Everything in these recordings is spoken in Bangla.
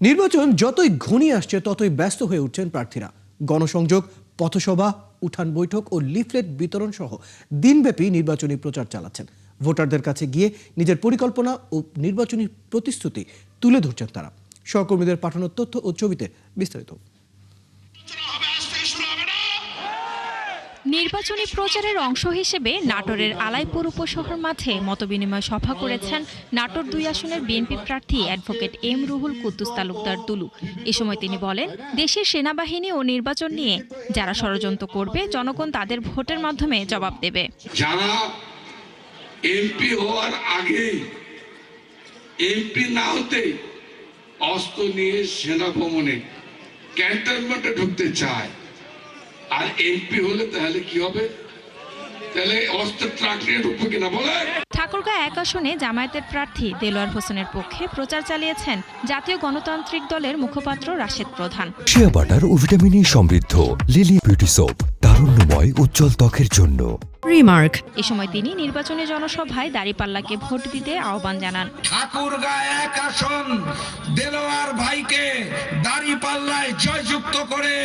নির্বাচন যতই ঘনিয়ে আসছে ততই ব্যস্ত হয়ে উঠছেন প্রার্থীরা। গণসংযোগ, পথসভা, উঠান বৈঠক ও লিফলেট বিতরণ সহ দিনব্যাপী নির্বাচনী প্রচার চালাচ্ছেন। ভোটারদের কাছে গিয়ে নিজের পরিকল্পনা ও নির্বাচনী প্রতিশ্রুতি তুলে ধরছেন তারা। সহকর্মীদের পাঠানো তথ্য ও ছবিতে বিস্তারিত। নির্বাচনী প্রচারের অংশ হিসেবে নাটোরের আলাইপুর উপশহর মাঠে মতবিনিময় সভা করেছেন নাটোর ২ আসনের বিএনপি প্রার্থী অ্যাডভোকেট এম রুহুল কুদ্দুস তালুকদার দুলু। এ সময় তিনি বলেন, দেশের সেনাবাহিনী ও নির্বাচন নিয়ে যারা ষড়যন্ত্র করবে, জনগণ তাদের ভোটের মাধ্যমে জবাব দেবে। যারা এমপি হওয়ার আগেই এমপি না হতে অস্ত্র নিয়ে সেনা ভবনে ক্যান্টনমেন্টে ঢুকতে চায়, আর এমপি হলে তাহলে কি হবে? তাহলে অস্ত্রের ট্রাক নিয়ে ঢুকবে কিনা বলে। ঠাকুরগাঁও ১ আসনে জামায়াতের প্রার্থী দেলোয়ার হোসেনের পক্ষে প্রচার চালিয়েছেন জাতীয় গণতান্ত্রিক দলের মুখপাত্র রাশেদ প্রধান। শিয়া বাটার ও ভিটামিন ই সমৃদ্ধ লিলি বিউটি সোপ, তারুণ্যময় উজ্জ্বল ত্বকের জন্য। রিমার্ক। এ সময় তিনি নির্বাচনী জনসভায় দাঁড়িপাল্লাকে ভোট দিতে আহ্বান জানান। ঠাকুরগাঁও ১ আসন দেলোয়ার ভাইকে দাঁড়িপাল্লায় জয়যুক্ত করে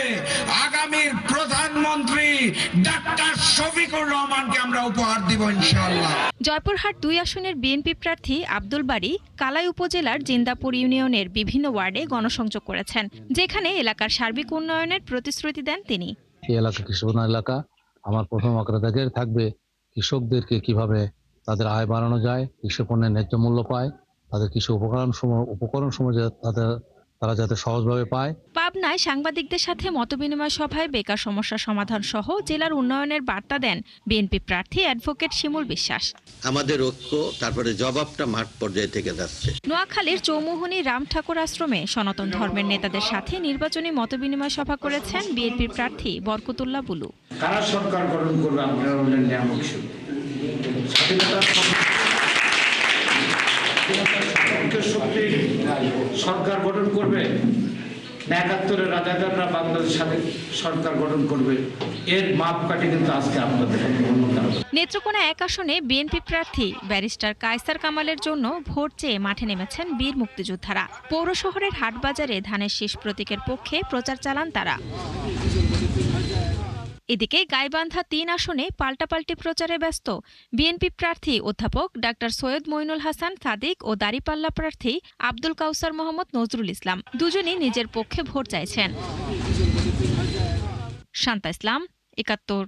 আগামীর প্রধানমন্ত্রী ডাক্তার শফিকুর রহমানকে আমরা উপহার দিব ইনশাআল্লাহ। জয়পুরহাট ২ আসনের বিএনপি প্রার্থী আব্দুল বারী কালাই উপজেলার জিন্দাপুর ইউনিয়নের বিভিন্ন ওয়ার্ডে গণসংযোগ করেছেন, যেখানে এলাকার সার্বিক উন্নয়নের প্রতিশ্রুতি দেন তিনি। এই এলাকা কৃষকপ্রধান এলাকা। আমার প্রথম অগ্রাধিকার থাকবে কৃষকদেরকে কিভাবে তাদের আয় বাড়ানো যায়, কৃষি পণ্যের ন্যায্য মূল্য পায়, তাদের কৃষি উপকরণ সময় তারা যাতে সহজভাবে পায়। পাবনায় সাংবাদিকদের সাথে মতবিনিময় সভায় বেকার সমস্যা সমাধান সহ জেলার উন্নয়নের বার্তা দেন বিএনপি প্রার্থী অ্যাডভোকেট শিমুল বিশ্বাস। আমাদের ঐক্য, তারপরে জবাবটা মাঠ পর্যায়ে থেকে যাচ্ছে। নোয়াখালীর চৌমুহনী রাম ঠাকুর আশ্রমে সনাতন ধর্মের নেতাদের সাথে নির্বাচনী মতবিনিময় সভা করেছেন বিএনপি প্রার্থী বরকতুল্লাহ বুলু। কারা সরকার গঠন করবে? আপনারা হলেন নিয়ামক সরকার গঠন করবে না ৭১-এর রাজাকাররা বাংলাদেশ সরকার গঠন করবে? এর মাপকাঠি কিন্তু আজকে আপনাদের। নেত্রকোনা ১ আসনে বিএনপি প্রার্থী ব্যারিস্টার কায়সার কামালের জন্য ভোট চেয়ে মাঠে নেমেছেন বীর মুক্তিযোদ্ধারা। পৌর শহরের হাটবাজারে ধানের শীষ প্রতীকের পক্ষে প্রচার চালান তারা। এদিকে গাইবান্ধা ৩ আসনে পাল্টাপাল্টি প্রচারে ব্যস্ত বিএনপি প্রার্থী অধ্যাপক ডাক্তার সৈয়দ মইনুল হাসান সাদিক ও দাঁড়িপাল্লা প্রার্থী আব্দুল কাউসার মোহাম্মদ নজরুল ইসলাম। দুজনই নিজের পক্ষে ভোট চাইছেন। শান্তা ইসলাম, ৭১।